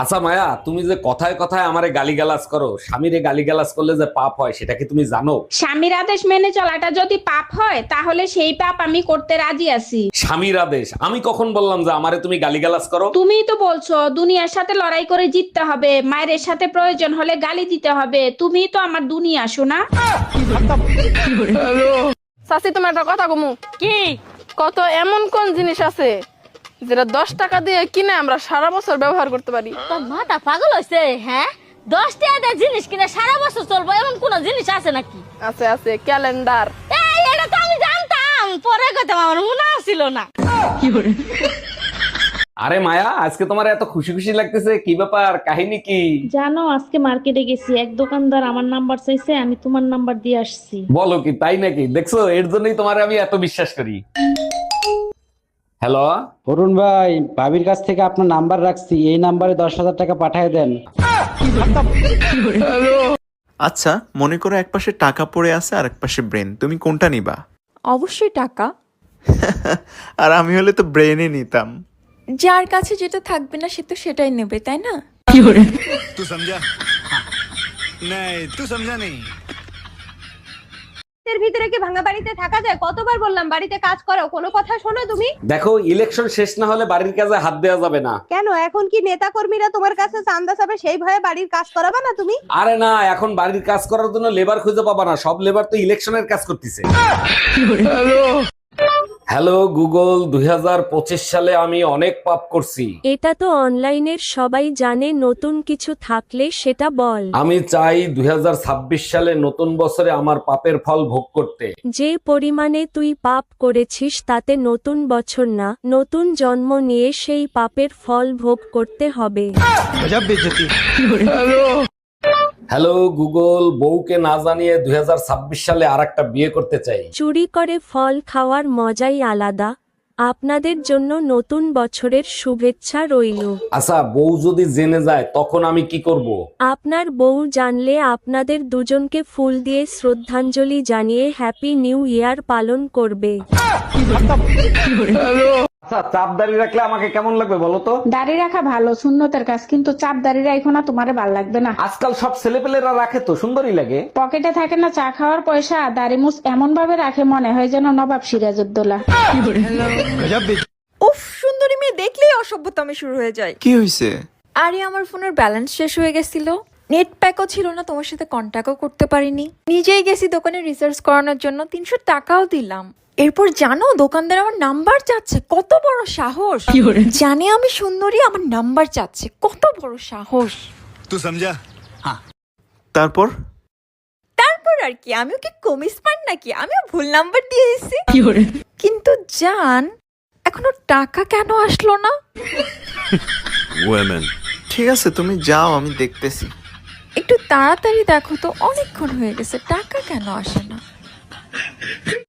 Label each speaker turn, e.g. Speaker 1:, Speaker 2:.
Speaker 1: আচ্ছা মায়া, তুমি যে কথায় কথায় আমারে গালিগালাজ করো, স্বামীরে গালিগালাজ করলে যে পাপ হয় সেটা কি তুমি জানো?
Speaker 2: স্বামীর আদেশ মেনে চলাটা যদি পাপ হয় তাহলে সেই পাপ আমি করতে রাজি আছি।
Speaker 1: স্বামীর আদেশ? আমি কখন বললাম যে আমারে তুমি গালিগালাজ করো?
Speaker 2: তুমিই তো বলছো দুনিয়ার সাথে লড়াই করে জিততে হবে, মায়ের সাথে প্রয়োজন হলে গালি দিতে হবে। তুমিই তো আমার দুনিয়া, শোনা।
Speaker 3: চাচি, তোমার একটা কথা কমু
Speaker 4: কি?
Speaker 3: কত এমন কোন জিনিস আছে যেটা 10 টাকা দিয়ে কিনে আমরা সারা বছর ব্যবহার করতে পারি?
Speaker 4: তোর মাথা পাগল হয়েছে? হ্যাঁ, 10 টাকা জিনিস কিনে সারা বছর চলবো এমন কোন জিনিস আছে নাকি?
Speaker 3: আছে আছে, ক্যালেন্ডার।
Speaker 4: এই, এটা তো আমি জানতাম, পরে কথা আমার মনে ছিল না।
Speaker 1: আরে মায়া, আজকে তোমার এত খুশি খুশি লাগতেছে, কি ব্যাপার, কাহিনী কি?
Speaker 5: জানো, আজকে মার্কেটে গেছি, এক দোকানদার আমার নাম্বার চাইছে, আমি তোমার নাম্বার দিয়ে আসছি।
Speaker 1: বলো কি, তাই নাকি? দেখছো, এর জন্যই তোমারে আমি এত বিশ্বাস করি। হ্যালো।
Speaker 6: অরুণ ভাই, ভাবির কাছ থেকে আপনার নাম্বার রাখছি, এই নাম্বারে 10,000 টাকা পাঠিয়ে দেন।
Speaker 7: আচ্ছা, মনে করো এক পাশে টাকা পড়ে আছে আর এক পাশে ব্রেন, তুমি কোনটা নিবা?
Speaker 8: অবশ্যই টাকা।
Speaker 7: আর আমি হলে তো ব্রেনই নিতাম।
Speaker 8: যার কাছে যেটা থাকবে না সে তো সেটাই নেবে, তাই না?
Speaker 9: तू समझा? नहीं, तू समझा नहीं।
Speaker 10: এর ভিতরে কি ভাঙা বাড়িতে থাকা যায়? কতবার বললাম বাড়িতে কাজ করো, কোনো কথা শোনো তুমি?
Speaker 1: দেখো, ইলেকশন শেষ না হলে বাড়ির কাজে হাত দেওয়া যাবে না।
Speaker 10: কেন, এখন কি নেতা কর্মীরা তোমার কাছে চান্দা চাবে সেই ভয়ে বাড়ির কাজ করাবে না তুমি?
Speaker 1: আরে না, এখন বাড়ির কাজ করার জন্য লেবার খুঁজে পাবা না, সব লেবার তো ইলেকশনের কাজ করতেছে। হ্যালো গুগল, 2025 সালে আমি অনেক পাপ করছি।
Speaker 5: এটা তো অনলাইনের সবাই জানে, নতুন কিছু থাকলে সেটা বল।
Speaker 1: আমি চাই 2026 সালে নতুন বছরে আমার পাপের ফল ভোগ করতে।
Speaker 5: যে পরিমাণে তুই পাপ করেছিস তাতে নতুন বছর না, নতুন জন্ম নিয়ে সেই পাপের ফল ভোগ করতে হবে।
Speaker 1: হ্যালো গুগল, বউকে না জানিয়ে 2026 সালে আরেকটা বিয়ে করতে চাই।
Speaker 5: চুরি করে ফল খাওয়ার মজাই আলাদা। আপনাদের জন্য নতুন বছরের শুভেচ্ছা রইল।
Speaker 1: আচ্ছা, বউ যদি জেনে যায় তখন আমি কি করব?
Speaker 5: আপনার বউ জানলে আপনাদের দুজনকে ফুল দিয়ে শ্রদ্ধাঞ্জলি জানিয়ে হ্যাপি নিউ ইয়ার পালন করবে।
Speaker 1: আচ্ছা, চাপ দাড়ি রাখলে আমাকে কেমন লাগবে বলো তো?
Speaker 2: দাড়ি রাখা ভালো, সুন্নতের কাজ, কিন্তু চাপ দাড়ি রাখো না, তোমারে ভাল লাগবে না।
Speaker 1: আজকাল সব ছেলেপেলেরা রাখে তো, সুন্দরই লাগে।
Speaker 2: পকেটে থাকে না চা খাওয়ার পয়সা, দাড়ি মুছ এমন ভাবে রাখে মনে হয় যেন নবাব সিরাজউদ্দৌলা।
Speaker 8: উফ, সুন্দরী মেয়ে দেখলেই অসভ্যতামি শুরু হয়ে যায়।
Speaker 7: কি হয়েছে?
Speaker 8: আরে আমার ফোনের ব্যালেন্স শেষ হয়ে গেছিল, নেট প্যাকও ছিল না, তোমার সাথে কন্ট্যাক্টও করতে পারিনি। নিজেই গেছি দোকানে রিসার্চ করানোর জন্য, 300 টাকাও দিলাম। এরপর জানো, দোকানদার আমার নাম্বার চাচ্ছে। কত বড় সাহস! জানে আমি সুন্দরী, আমার নাম্বার চাচ্ছে, কত বড় সাহস!
Speaker 9: तू समझा?
Speaker 7: তারপর?
Speaker 8: তারপর আর কি, আমি ওকে কমিস পান নাকি, আমিও ভুল নাম্বার দিয়ে দিচ্ছি। কিন্তু জান, এখনো টাকা কেন আসলো না?
Speaker 7: ঠিক আছে, তুমি যাও, আমি দেখতেছি।
Speaker 8: একটু তাড়াতাড়ি দেখো তো, অনেকক্ষণ হয়ে গেছে, টাকা কেন আসে না?